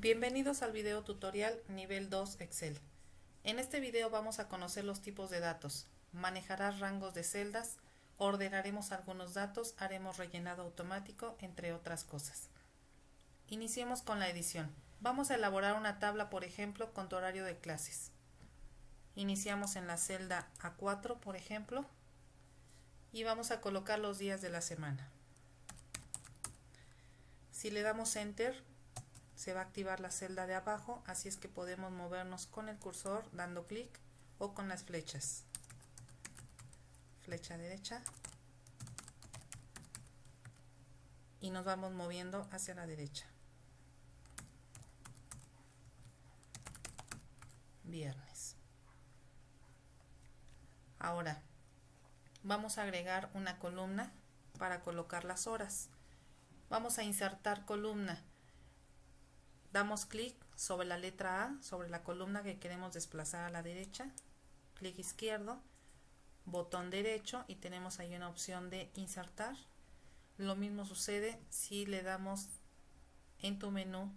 Bienvenidos al video tutorial nivel 2 Excel. En este video vamos a conocer los tipos de datos, manejarás rangos de celdas, ordenaremos algunos datos, haremos rellenado automático, entre otras cosas. Iniciemos con la edición. Vamos a elaborar una tabla, por ejemplo, con tu horario de clases. Iniciamos en la celda A4, por ejemplo, y vamos a colocar los días de la semana. Si le damos Enter, se va a activar la celda de abajo, así es que podemos movernos con el cursor dando clic o con las flechas. Flecha derecha y nos vamos moviendo hacia la derecha. Viernes. Ahora vamos a agregar una columna para colocar las horas. Vamos a insertar columna. Damos clic sobre la letra A, sobre la columna que queremos desplazar a la derecha, clic izquierdo, botón derecho y tenemos ahí una opción de insertar. Lo mismo sucede si le damos en tu menú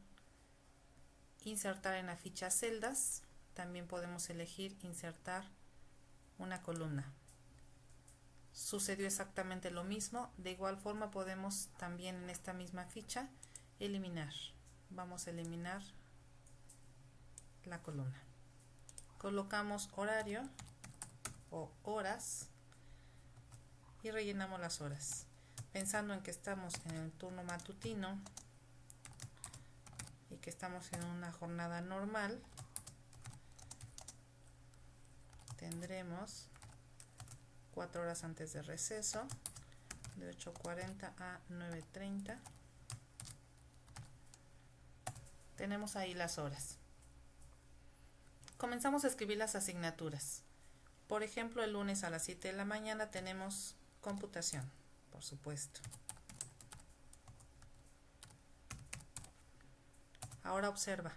insertar en la ficha celdas, también podemos elegir insertar una columna. Sucedió exactamente lo mismo, de igual forma podemos también en esta misma ficha eliminar. Vamos a eliminar la columna. Colocamos horario o horas y rellenamos las horas. Pensando en que estamos en el turno matutino y que estamos en una jornada normal, tendremos 4 horas antes de receso, de 8:40 a 9:30. Tenemos ahí las horas. Comenzamos a escribir las asignaturas. Por ejemplo, el lunes a las 7 de la mañana tenemos computación, por supuesto. Ahora observa,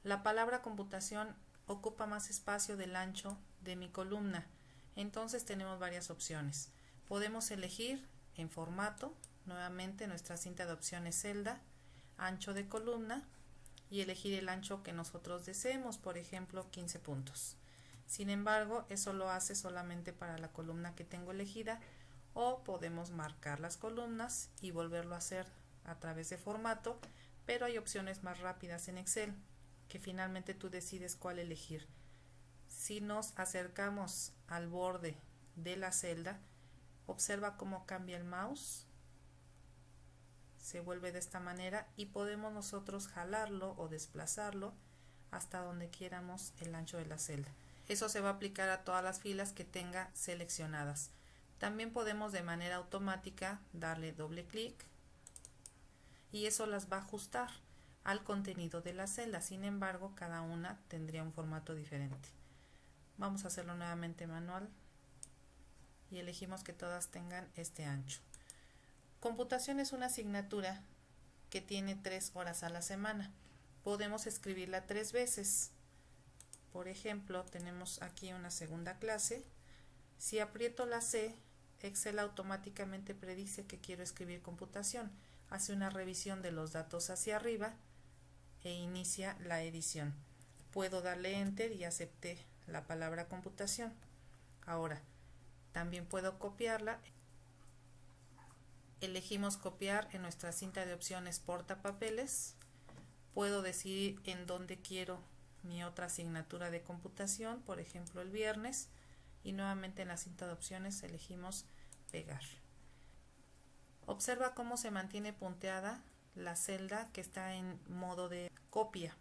la palabra computación ocupa más espacio del ancho de mi columna, entonces tenemos varias opciones. Podemos elegir en formato, nuevamente nuestra cinta de opciones celda, ancho de columna, y elegir el ancho que nosotros deseemos, por ejemplo 15 puntos. Sin embargo, eso lo hace solamente para la columna que tengo elegida, o podemos marcar las columnas y volverlo a hacer a través de formato, pero hay opciones más rápidas en Excel, que finalmente tú decides cuál elegir. Si nos acercamos al borde de la celda, observa cómo cambia el mouse. Se vuelve de esta manera y podemos nosotros jalarlo o desplazarlo hasta donde quieramos el ancho de la celda. Eso se va a aplicar a todas las filas que tenga seleccionadas. También podemos de manera automática darle doble clic y eso las va a ajustar al contenido de la celda. Sin embargo, cada una tendría un formato diferente. Vamos a hacerlo nuevamente manual y elegimos que todas tengan este ancho. Computación es una asignatura que tiene 3 horas a la semana. Podemos escribirla 3 veces. Por ejemplo, tenemos aquí una segunda clase. Si aprieto la C, Excel automáticamente predice que quiero escribir computación. Hace una revisión de los datos hacia arriba e inicia la edición. Puedo darle Enter y acepté la palabra computación. Ahora, también puedo copiarla. Elegimos copiar en nuestra cinta de opciones portapapeles. Puedo decidir en dónde quiero mi otra asignatura de computación, por ejemplo el viernes, y nuevamente en la cinta de opciones elegimos pegar. Observa cómo se mantiene punteada la celda que está en modo de copia.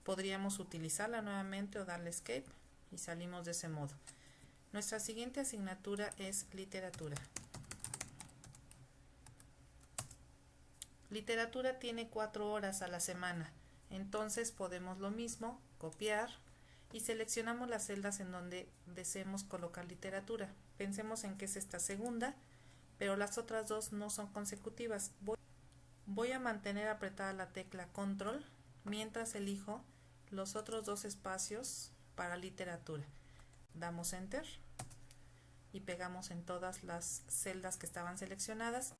Podríamos utilizarla nuevamente o darle Escape y salimos de ese modo. Nuestra siguiente asignatura es literatura. Literatura tiene 4 horas a la semana, entonces podemos lo mismo, copiar y seleccionamos las celdas en donde deseemos colocar literatura. Pensemos en que es esta segunda, pero las otras dos no son consecutivas. Voy a mantener apretada la tecla Control mientras elijo los otros 2 espacios para literatura. Damos Enter y pegamos en todas las celdas que estaban seleccionadas.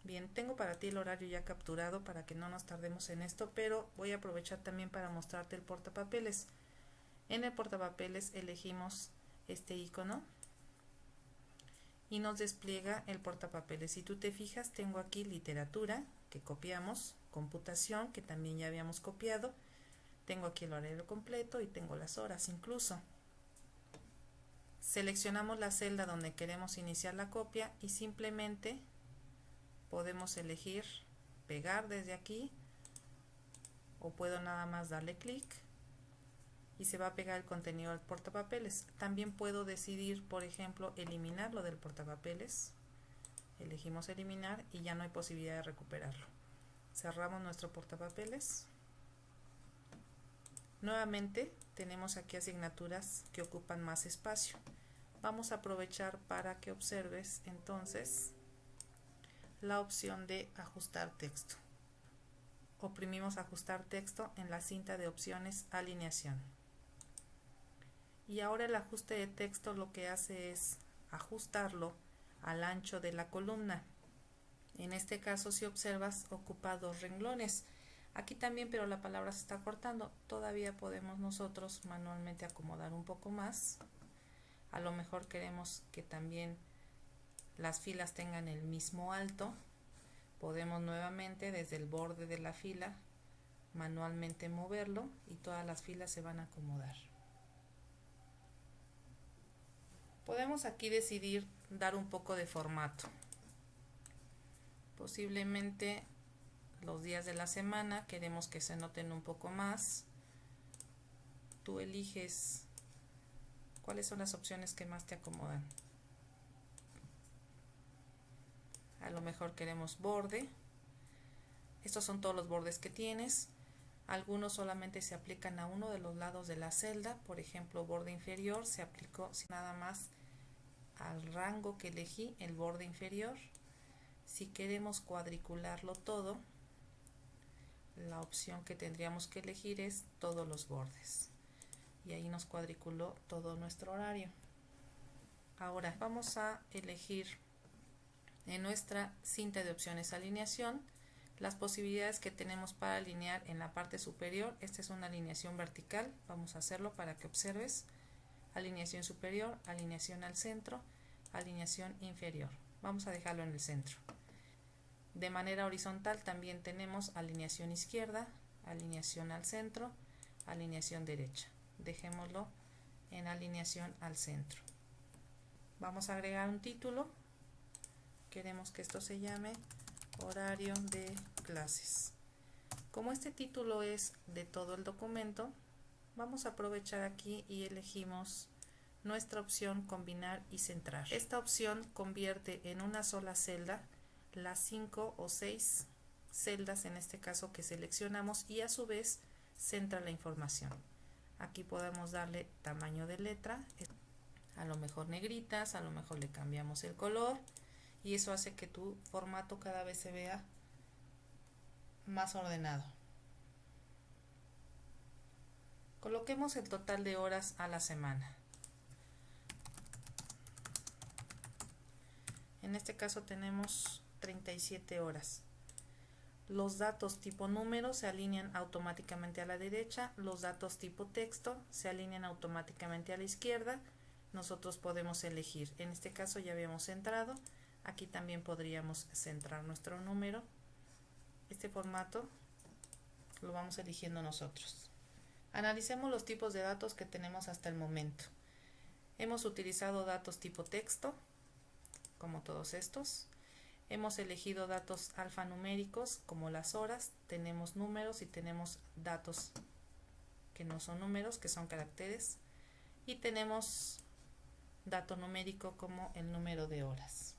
Bien, tengo para ti el horario ya capturado para que no nos tardemos en esto, pero voy a aprovechar también para mostrarte el portapapeles. En el portapapeles elegimos este icono y nos despliega el portapapeles. Si tú te fijas, tengo aquí literatura, que copiamos, computación, que también ya habíamos copiado, tengo aquí el horario completo y tengo las horas incluso. Seleccionamos la celda donde queremos iniciar la copia y simplemente podemos elegir pegar desde aquí, o puedo nada más darle clic y se va a pegar el contenido al portapapeles. También puedo decidir, por ejemplo, eliminarlo del portapapeles. Elegimos eliminar y ya no hay posibilidad de recuperarlo. Cerramos nuestro portapapeles. Nuevamente tenemos aquí asignaturas que ocupan más espacio. Vamos a aprovechar para que observes entonces la opción de ajustar texto. Oprimimos ajustar texto en la cinta de opciones alineación. Y ahora el ajuste de texto lo que hace es ajustarlo al ancho de la columna. En este caso, si observas, ocupa 2 renglones. Aquí también, pero la palabra se está cortando. Todavía podemos nosotros manualmente acomodar un poco más. A lo mejor queremos que también las filas tengan el mismo alto. Podemos nuevamente desde el borde de la fila manualmente moverlo y todas las filas se van a acomodar. Podemos aquí decidir dar un poco de formato. Posiblemente los días de la semana queremos que se noten un poco más. Tú eliges cuáles son las opciones que más te acomodan. A lo mejor queremos borde. Estos son todos los bordes que tienes. Algunos solamente se aplican a uno de los lados de la celda. Por ejemplo, borde inferior se aplicó nada más al rango que elegí, el borde inferior. Si queremos cuadricularlo todo, la opción que tendríamos que elegir es todos los bordes. Y ahí nos cuadriculó todo nuestro horario. Ahora vamos a elegir en nuestra cinta de opciones alineación las posibilidades que tenemos para alinear en la parte superior. Esta es una alineación vertical, vamos a hacerlo para que observes. Alineación superior, alineación al centro, alineación inferior. Vamos a dejarlo en el centro. De manera horizontal también tenemos alineación izquierda, alineación al centro, alineación derecha. Dejémoslo en alineación al centro. Vamos a agregar un título. Queremos que esto se llame horario de clases. Como este título es de todo el documento, vamos a aprovechar aquí y elegimos nuestra opción combinar y centrar. Esta opción convierte en una sola celda las 5 o 6 celdas en este caso que seleccionamos y a su vez centra la información. Aquí podemos darle tamaño de letra, a lo mejor negritas, a lo mejor le cambiamos el color y eso hace que tu formato cada vez se vea más ordenado. Coloquemos el total de horas a la semana. En este caso tenemos 37 horas. Los datos tipo número se alinean automáticamente a la derecha, los datos tipo texto se alinean automáticamente a la izquierda. Nosotros podemos elegir, en este caso ya habíamos centrado, aquí también podríamos centrar nuestro número. Este formato lo vamos eligiendo nosotros. Analicemos los tipos de datos que tenemos hasta el momento. Hemos utilizado datos tipo texto, como todos estos. Hemos elegido datos alfanuméricos, como las horas. Tenemos números y tenemos datos que no son números, que son caracteres. Y tenemos dato numérico como el número de horas.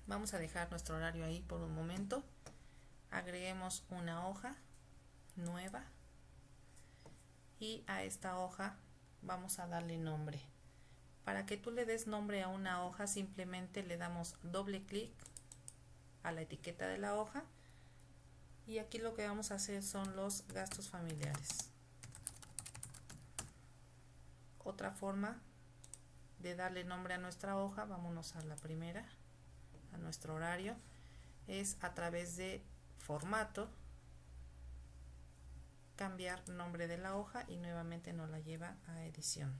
Vamos a dejar nuestro horario ahí por un momento. Agreguemos una hoja nueva y a esta hoja vamos a darle nombre. Para que tú le des nombre a una hoja, simplemente le damos doble clic a la etiqueta de la hoja y aquí lo que vamos a hacer son los gastos familiares. Otra forma de darle nombre a nuestra hoja, vámonos a la primera, a nuestro horario, es a través de formato, cambiar nombre de la hoja y nuevamente nos la lleva a edición.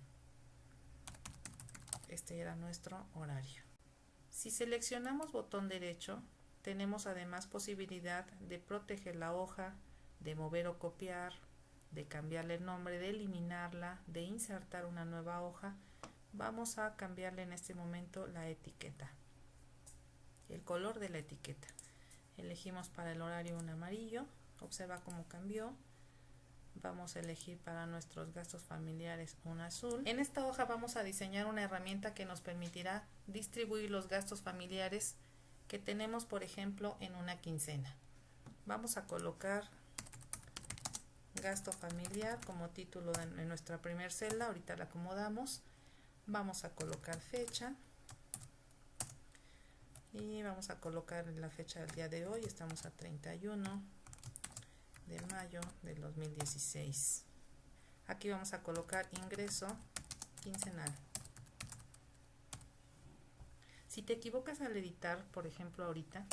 Este era nuestro horario. Si seleccionamos botón derecho, tenemos además posibilidad de proteger la hoja, de mover o copiar, de cambiarle el nombre, de eliminarla, de insertar una nueva hoja. Vamos a cambiarle en este momento la etiqueta, el color de la etiqueta. Elegimos para el horario un amarillo, observa cómo cambió. Vamos a elegir para nuestros gastos familiares un azul. En esta hoja vamos a diseñar una herramienta que nos permitirá distribuir los gastos familiares que tenemos, por ejemplo, en una quincena. Vamos a colocar gasto familiar como título en nuestra primera celda. Ahorita la acomodamos. Vamos a colocar fecha y vamos a colocar la fecha del día de hoy. Estamos a 31 de mayo del 2016. Aquí vamos a colocar ingreso quincenal. Si te equivocas al editar, por ejemplo ahorita,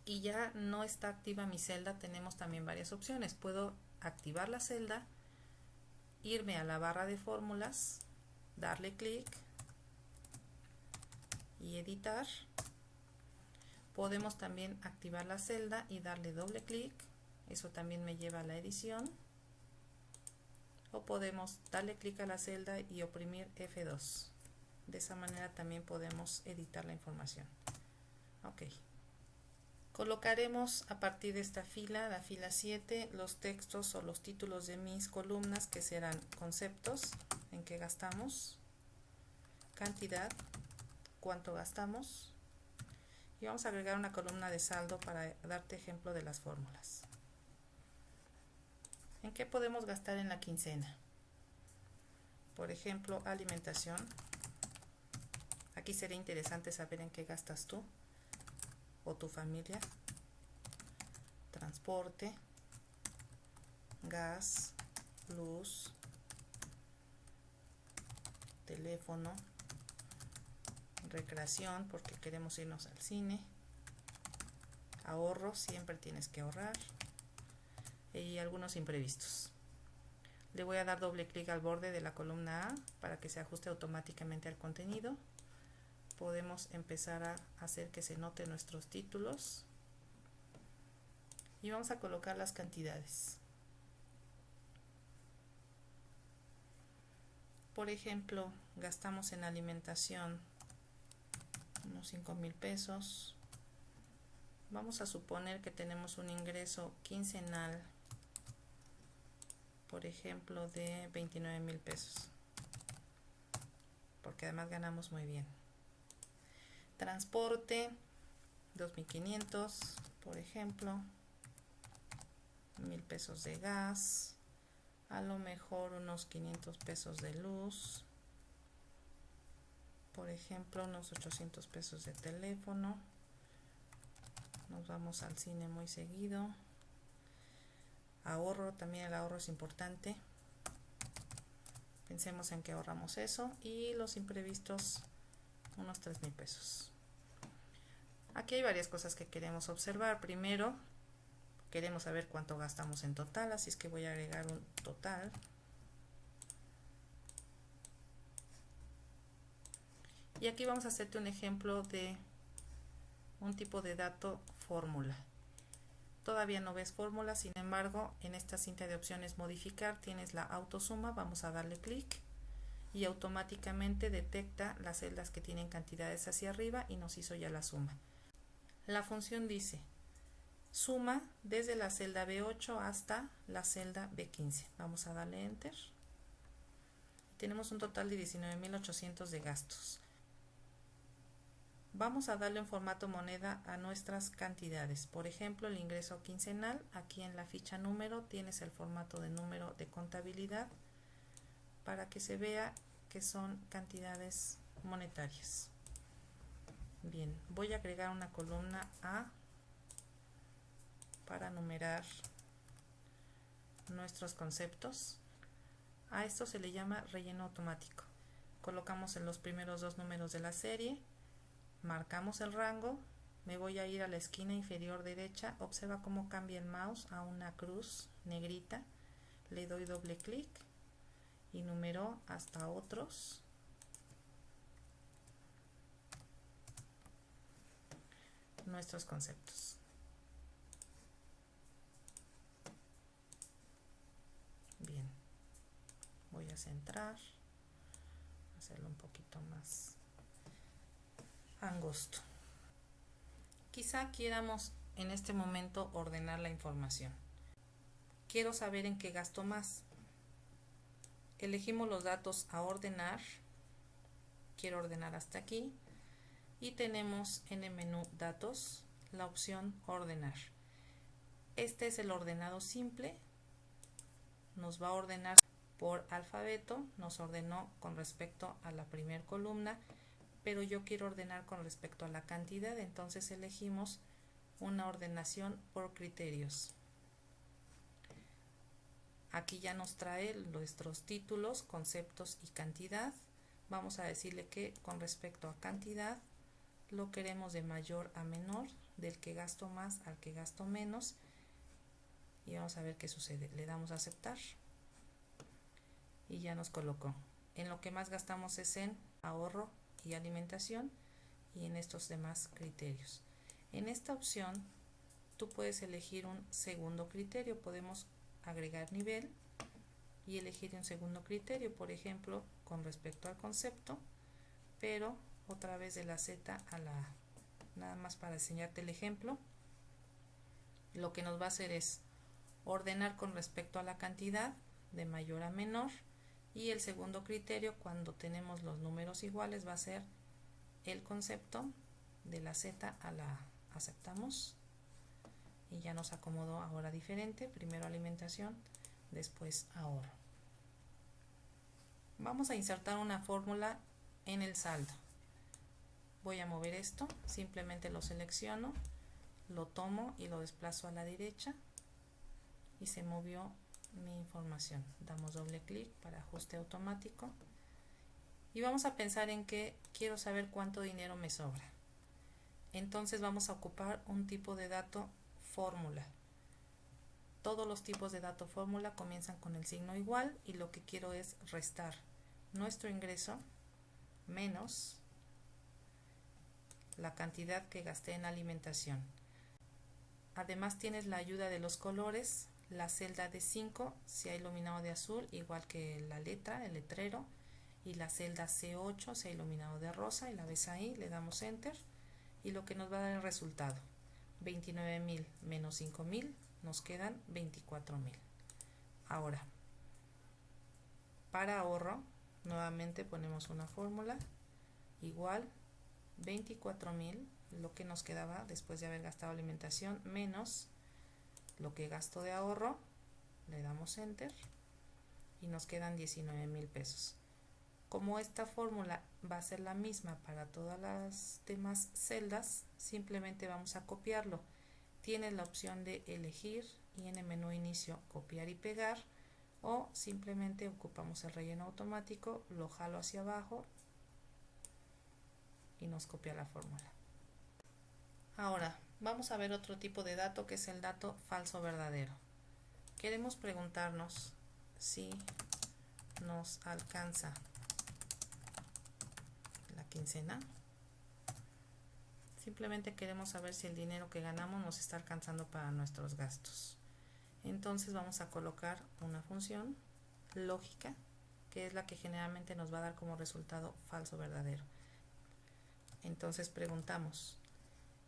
y ya no está activa mi celda, tenemos también varias opciones. Puedo activar la celda, irme a la barra de fórmulas, darle clic y editar. Podemos también activar la celda y darle doble clic. Eso también me lleva a la edición. O podemos darle clic a la celda y oprimir F2. De esa manera también podemos editar la información. Ok. Colocaremos a partir de esta fila, la fila 7, los textos o los títulos de mis columnas, que serán conceptos, en qué gastamos, cantidad, cuánto gastamos, y vamos a agregar una columna de saldo para darte ejemplo de las fórmulas. ¿En qué podemos gastar en la quincena? Por ejemplo, alimentación. Aquí sería interesante saber en qué gastas tú o tu familia. Transporte, gas, luz, teléfono, recreación porque queremos irnos al cine, ahorro, siempre tienes que ahorrar, y algunos imprevistos. Le voy a dar doble clic al borde de la columna A para que se ajuste automáticamente al contenido. Podemos empezar a hacer que se noten nuestros títulos y vamos a colocar las cantidades. Por ejemplo, gastamos en alimentación unos 5,000 pesos. Vamos a suponer que tenemos un ingreso quincenal, por ejemplo, de 29,000 pesos, porque además ganamos muy bien. Transporte, 2,500, por ejemplo, 1,000 pesos de gas, a lo mejor unos 500 pesos de luz, por ejemplo, unos 800 pesos de teléfono. Nos vamos al cine muy seguido. Ahorro, también el ahorro es importante. Pensemos en que ahorramos eso. Y los imprevistos, unos 3,000 pesos. Aquí hay varias cosas que queremos observar. Primero, queremos saber cuánto gastamos en total, así es que voy a agregar un total. Y aquí vamos a hacerte un ejemplo de un tipo de dato fórmula. Todavía no ves fórmula, sin embargo, en esta cinta de opciones modificar tienes la autosuma. Vamos a darle clic y automáticamente detecta las celdas que tienen cantidades hacia arriba y nos hizo ya la suma. La función dice suma desde la celda B8 hasta la celda B15. Vamos a darle enter. Tenemos un total de 19,800 de gastos. Vamos a darle un formato moneda a nuestras cantidades. Por ejemplo, el ingreso quincenal. Aquí en la ficha número tienes el formato de número de contabilidad para que se vea que son cantidades monetarias. Bien, voy a agregar una columna A para numerar nuestros conceptos. A esto se le llama relleno automático. Colocamos en los primeros dos números de la serie Marcamos el rango, me voy a ir a la esquina inferior derecha, observa cómo cambia el mouse a una cruz negrita, le doy doble clic y número hasta otros. Nuestros conceptos. Bien, voy a centrar, hacerlo un poquito más angosto. Quizá quieramos en este momento ordenar la información. Quiero saber en qué gasto más. Elegimos los datos a ordenar. Quiero ordenar hasta aquí. Y tenemos en el menú datos la opción ordenar. Este es el ordenado simple. Nos va a ordenar por alfabeto. Nos ordenó con respecto a la primera columna, pero yo quiero ordenar con respecto a la cantidad, entonces elegimos una ordenación por criterios. Aquí ya nos trae nuestros títulos, conceptos y cantidad. Vamos a decirle que con respecto a cantidad lo queremos de mayor a menor, del que gasto más al que gasto menos, y vamos a ver qué sucede. Le damos a aceptar y ya nos colocó. En lo que más gastamos es en ahorro y alimentación y en estos demás criterios. En esta opción tú puedes elegir un segundo criterio. Podemos agregar nivel y elegir un segundo criterio, por ejemplo con respecto al concepto, pero otra vez de la Z a la A. Nada más para enseñarte el ejemplo, lo que nos va a hacer es ordenar con respecto a la cantidad de mayor a menor, y el segundo criterio, cuando tenemos los números iguales, va a ser el concepto de la Z a la A. Aceptamos y ya nos acomodó ahora diferente, primero alimentación, después ahorro. Vamos a insertar una fórmula en el saldo. Voy a mover esto, simplemente lo selecciono, lo tomo y lo desplazo a la derecha y se movió mi información. Damos doble clic para ajuste automático y vamos a pensar en que quiero saber cuánto dinero me sobra. Entonces vamos a ocupar un tipo de dato fórmula. Todos los tipos de dato fórmula comienzan con el signo igual y lo que quiero es restar nuestro ingreso menos la cantidad que gasté en alimentación. Además tienes la ayuda de los colores. La celda de 5 se ha iluminado de azul, igual que la letra, el letrero, y la celda C8 se ha iluminado de rosa y la ves ahí, le damos enter y lo que nos va a dar el resultado, 29.000 menos 5.000, nos quedan 24.000. Ahora, para ahorro, nuevamente ponemos una fórmula igual 24.000, lo que nos quedaba después de haber gastado alimentación, menos lo que gasto de ahorro, le damos enter y nos quedan 19.000 pesos. Como esta fórmula va a ser la misma para todas las demás celdas, simplemente vamos a copiarlo. Tienes la opción de elegir y en el menú inicio copiar y pegar, o simplemente ocupamos el relleno automático, lo jalo hacia abajo y nos copia la fórmula. Ahora vamos a ver otro tipo de dato, que es el dato falso verdadero. Queremos preguntarnos si nos alcanza la quincena. Simplemente queremos saber si el dinero que ganamos nos está alcanzando para nuestros gastos. Entonces vamos a colocar una función lógica, que es la que generalmente nos va a dar como resultado falso verdadero. Entonces preguntamos,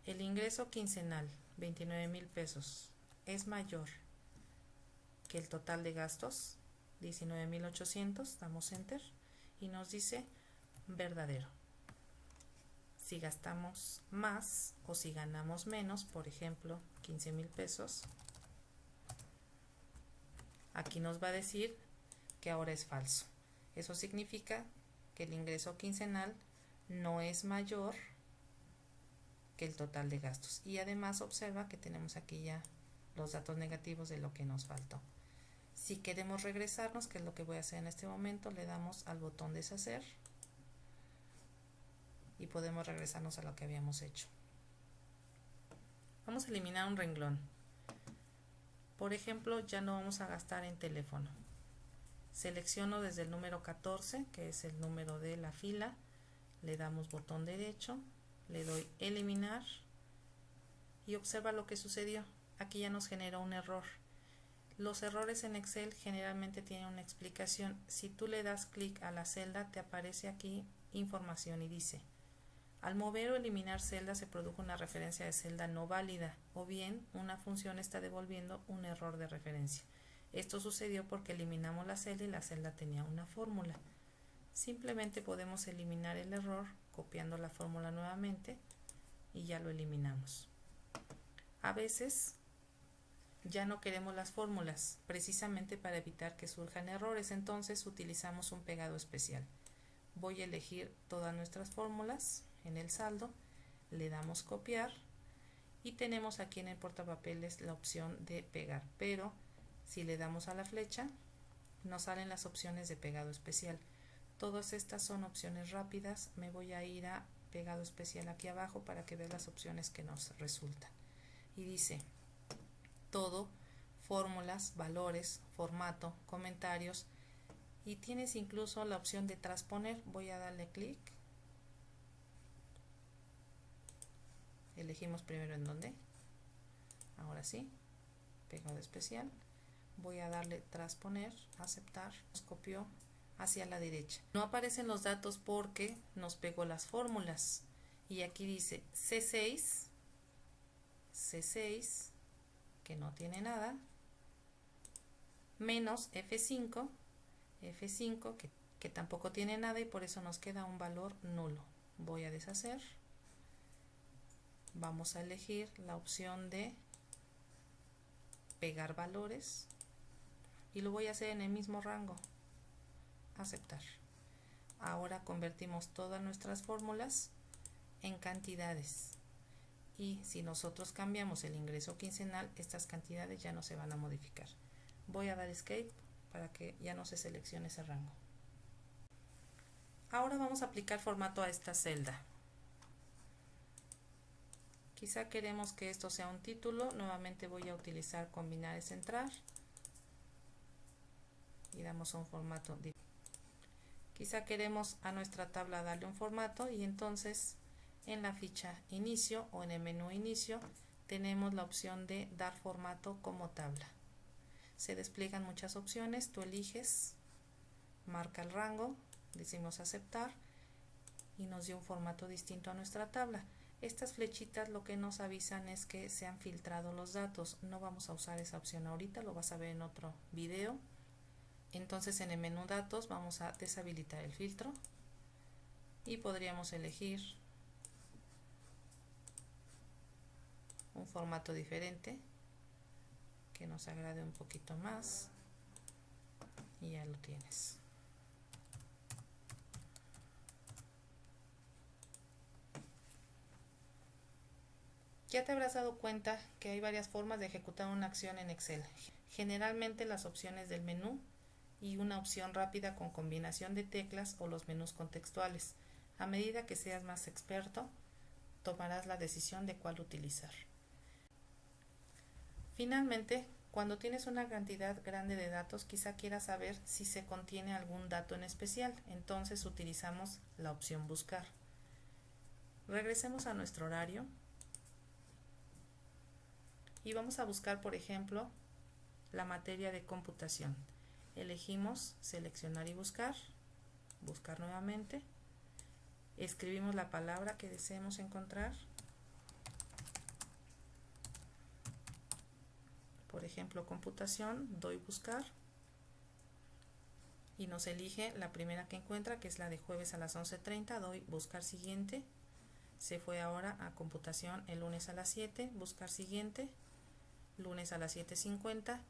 ¿el ingreso quincenal, 29.000 pesos, es mayor que el total de gastos, 19.800? Damos enter y nos dice verdadero. Si gastamos más o si ganamos menos, por ejemplo 15.000 pesos, aquí nos va a decir que ahora es falso. Eso significa que el ingreso quincenal no es mayor que el total de gastos. Y además observa que tenemos aquí ya los datos negativos de lo que nos faltó. Si queremos regresarnos, que es lo que voy a hacer en este momento, le damos al botón deshacer y podemos regresarnos a lo que habíamos hecho. Vamos a eliminar un renglón. Por ejemplo, ya no vamos a gastar en teléfono. Selecciono desde el número 14, que es el número de la fila, le damos botón derecho, le doy eliminar y observa lo que sucedió. Aquí ya nos generó un error. Los errores en Excel generalmente tienen una explicación. Si tú le das clic a la celda, te aparece aquí información y dice: al mover o eliminar celda se produjo una referencia de celda no válida, o bien una función está devolviendo un error de referencia. Esto sucedió porque eliminamos la celda y la celda tenía una fórmula. Simplemente podemos eliminar el error copiando la fórmula nuevamente y ya lo eliminamos. A veces ya no queremos las fórmulas, precisamente para evitar que surjan errores, entonces utilizamos un pegado especial. Voy a elegir todas nuestras fórmulas en el saldo, le damos copiar y tenemos aquí en el portapapeles la opción de pegar, pero si le damos a la flecha nos salen las opciones de pegado especial. Todas estas son opciones rápidas. Me voy a ir a pegado especial aquí abajo para que vean las opciones que nos resultan. Y dice todo, fórmulas, valores, formato, comentarios, y tienes incluso la opción de transponer. Voy a darle clic. Elegimos primero en dónde. Ahora sí, pegado especial. Voy a darle transponer, aceptar, nos copió hacia la derecha. No aparecen los datos porque nos pegó las fórmulas. Y aquí dice C6, que no tiene nada, menos F5, que tampoco tiene nada y por eso nos queda un valor nulo. Voy a deshacer. Vamos a elegir la opción de pegar valores y lo voy a hacer en el mismo rango. Aceptar. Ahora convertimos todas nuestras fórmulas en cantidades y si nosotros cambiamos el ingreso quincenal, estas cantidades ya no se van a modificar. Voy a dar escape para que ya no se seleccione ese rango. Ahora vamos a aplicar formato a esta celda. Quizá queremos que esto sea un título. Nuevamente voy a utilizar combinar y centrar y damos un formato. Quizá queremos a nuestra tabla darle un formato y entonces en la ficha inicio o en el menú inicio tenemos la opción de dar formato como tabla. Se despliegan muchas opciones, tú eliges, marca el rango, decimos aceptar y nos dio un formato distinto a nuestra tabla. Estas flechitas lo que nos avisan es que se han filtrado los datos. No vamos a usar esa opción ahorita, lo vas a ver en otro video. Entonces en el menú datos vamos a deshabilitar el filtro y podríamos elegir un formato diferente que nos agrade un poquito más y ya lo tienes. Ya te habrás dado cuenta que hay varias formas de ejecutar una acción en Excel. Generalmente las opciones del menú y una opción rápida con combinación de teclas o los menús contextuales. A medida que seas más experto, tomarás la decisión de cuál utilizar. Finalmente, cuando tienes una cantidad grande de datos, quizá quieras saber si se contiene algún dato en especial. Entonces utilizamos la opción buscar. Regresemos a nuestro horario y vamos a buscar, por ejemplo, la materia de computación. Elegimos seleccionar y buscar, buscar nuevamente, escribimos la palabra que deseemos encontrar, por ejemplo computación, doy buscar y nos elige la primera que encuentra, que es la de jueves a las 11:30, doy buscar siguiente, se fue ahora a computación el lunes a las 7, buscar siguiente, lunes a las 7:50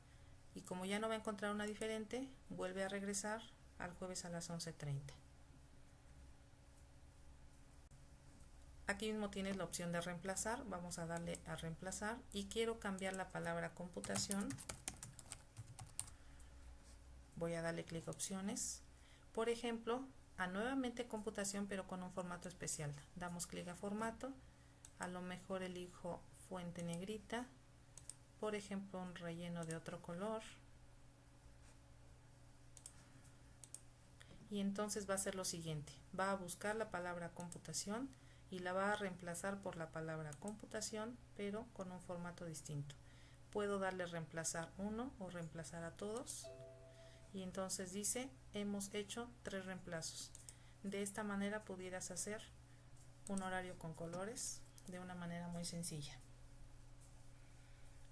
y como ya no va a encontrar una diferente, vuelve a regresar al jueves a las 11:30. Aquí mismo tienes la opción de reemplazar, vamos a darle a reemplazar y quiero cambiar la palabra computación. Voy a darle clic a opciones. Por ejemplo, a nuevamente computación, pero con un formato especial. Damos clic a formato, a lo mejor elijo fuente negrita, por ejemplo un relleno de otro color, y entonces va a hacer lo siguiente: va a buscar la palabra computación y la va a reemplazar por la palabra computación, pero con un formato distinto. Puedo darle reemplazar uno o reemplazar a todos, y entonces dice hemos hecho 3 reemplazos. De esta manera pudieras hacer un horario con colores de una manera muy sencilla.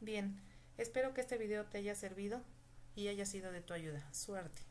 Bien, espero que este video te haya servido y haya sido de tu ayuda. Suerte.